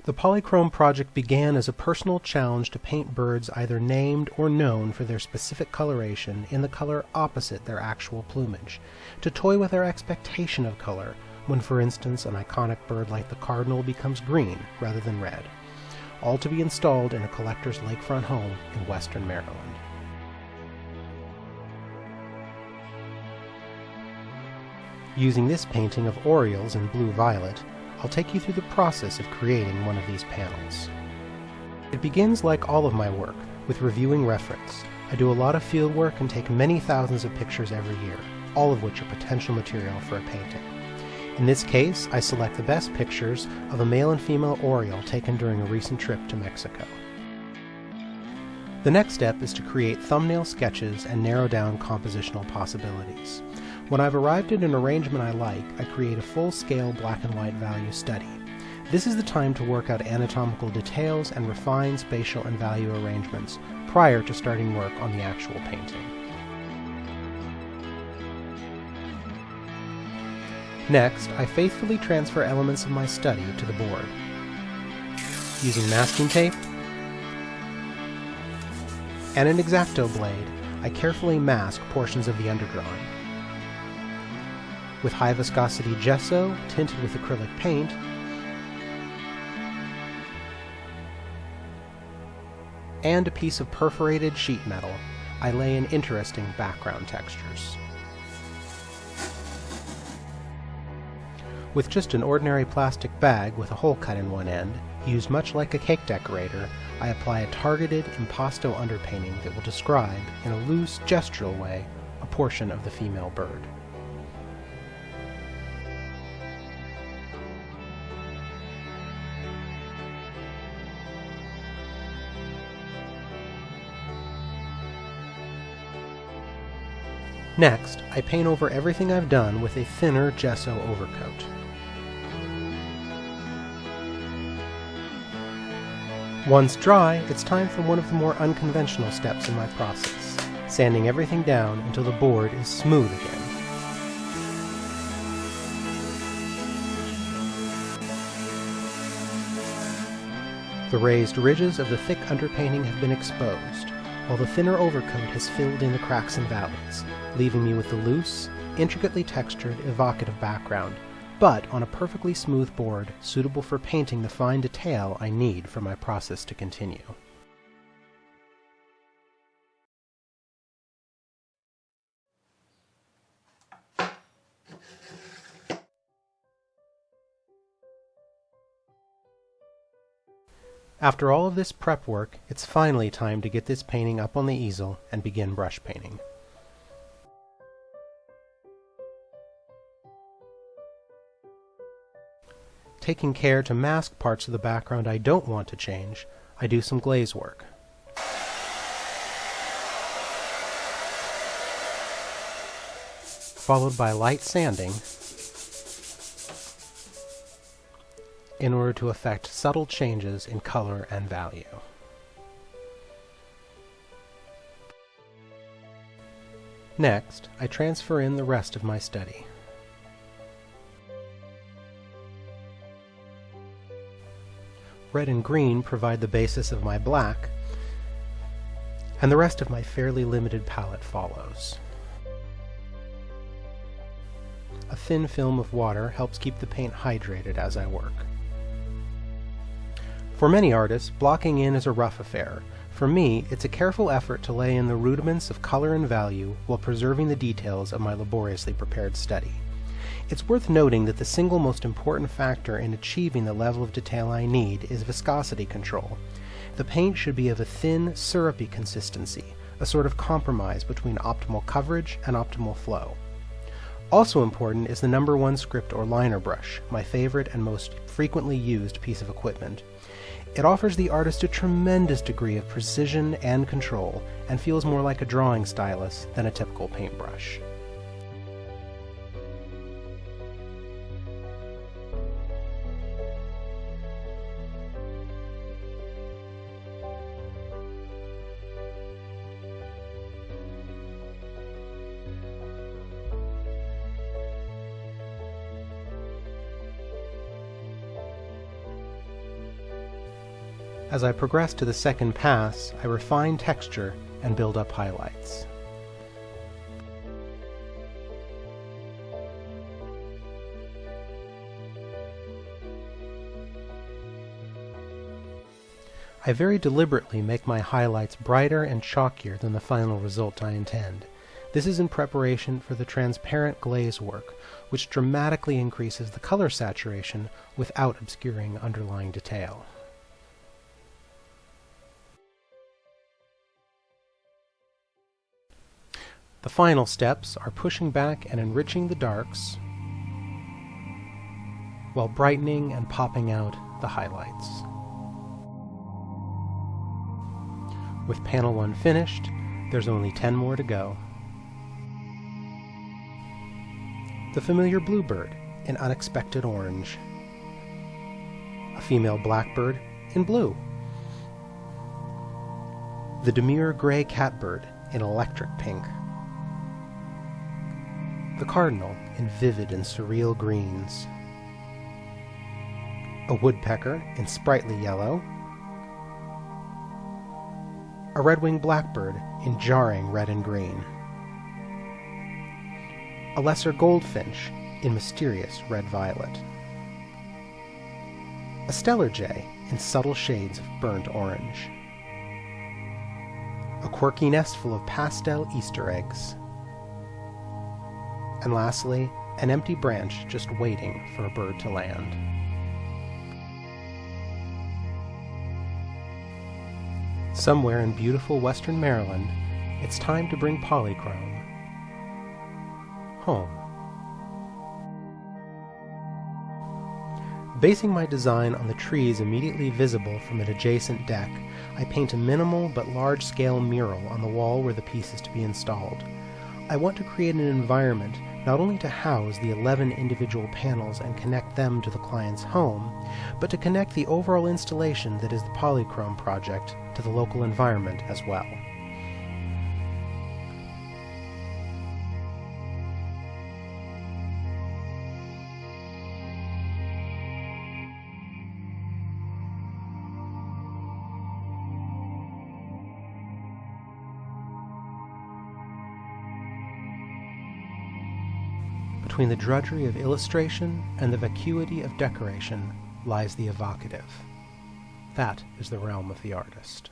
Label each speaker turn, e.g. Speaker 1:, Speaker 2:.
Speaker 1: The Polychrome Project began as a personal challenge to paint birds either named or known for their specific coloration in the color opposite their actual plumage, to toy with our expectation of color when, for instance, an iconic bird like the cardinal becomes green rather than red, all to be installed in a collector's lakefront home in western Maryland. Using this painting of orioles in blue-violet, I'll take you through the process of creating one of these panels. It begins like all of my work, with reviewing reference. I do a lot of field work and take many thousands of pictures every year, all of which are potential material for a painting. In this case, I select the best pictures of a male and female oriole taken during a recent trip to Mexico. The next step is to create thumbnail sketches and narrow down compositional possibilities. When I've arrived at an arrangement I like, I create a full-scale black and white value study. This is the time to work out anatomical details and refine spatial and value arrangements prior to starting work on the actual painting. Next, I faithfully transfer elements of my study to the board. Using masking tape and an X-Acto blade, I carefully mask portions of the underdrawing. With high viscosity gesso, tinted with acrylic paint, and a piece of perforated sheet metal, I lay in interesting background textures. With just an ordinary plastic bag with a hole cut in one end, used much like a cake decorator, I apply a targeted impasto underpainting that will describe, in a loose, gestural way, a portion of the female bird. Next, I paint over everything I've done with a thinner gesso overcoat. Once dry, it's time for one of the more unconventional steps in my process, sanding everything down until the board is smooth again. The raised ridges of the thick underpainting have been exposed, while the thinner overcoat has filled in the cracks and valleys, leaving me with the loose, intricately textured, evocative background, but on a perfectly smooth board suitable for painting the fine detail I need for my process to continue. After all of this prep work, it's finally time to get this painting up on the easel and begin brush painting. Taking care to mask parts of the background I don't want to change, I do some glaze work. Followed by light sanding in order to effect subtle changes in color and value. Next, I transfer in the rest of my study. Red and green provide the basis of my black, and the rest of my fairly limited palette follows. A thin film of water helps keep the paint hydrated as I work. For many artists, blocking in is a rough affair. For me, it's a careful effort to lay in the rudiments of color and value while preserving the details of my laboriously prepared study. It's worth noting that the single most important factor in achieving the level of detail I need is viscosity control. The paint should be of a thin, syrupy consistency, a sort of compromise between optimal coverage and optimal flow. Also important is the #1 script or liner brush, my favorite and most frequently used piece of equipment. It offers the artist a tremendous degree of precision and control, and feels more like a drawing stylus than a typical paintbrush. As I progress to the second pass, I refine texture and build up highlights. I very deliberately make my highlights brighter and chalkier than the final result I intend. This is in preparation for the transparent glaze work, which dramatically increases the color saturation without obscuring underlying detail. The final steps are pushing back and enriching the darks, while brightening and popping out the highlights. With panel 1 finished, there's only 10 more to go. The familiar bluebird in unexpected orange. A female blackbird in blue. The demure gray catbird in electric pink. The cardinal in vivid and surreal greens. A woodpecker in sprightly yellow. A red-winged blackbird in jarring red and green. A lesser goldfinch in mysterious red-violet. A stellar jay in subtle shades of burnt orange. A quirky nest full of pastel Easter eggs. And lastly, an empty branch just waiting for a bird to land. Somewhere in beautiful western Maryland, it's time to bring Polychrome home. Basing my design on the trees immediately visible from an adjacent deck, I paint a minimal but large-scale mural on the wall where the piece is to be installed. I want to create an environment not only to house the 11 individual panels and connect them to the client's home, but to connect the overall installation that is the Polychrome Project to the local environment as well. Between the drudgery of illustration and the vacuity of decoration lies the evocative. That is the realm of the artist.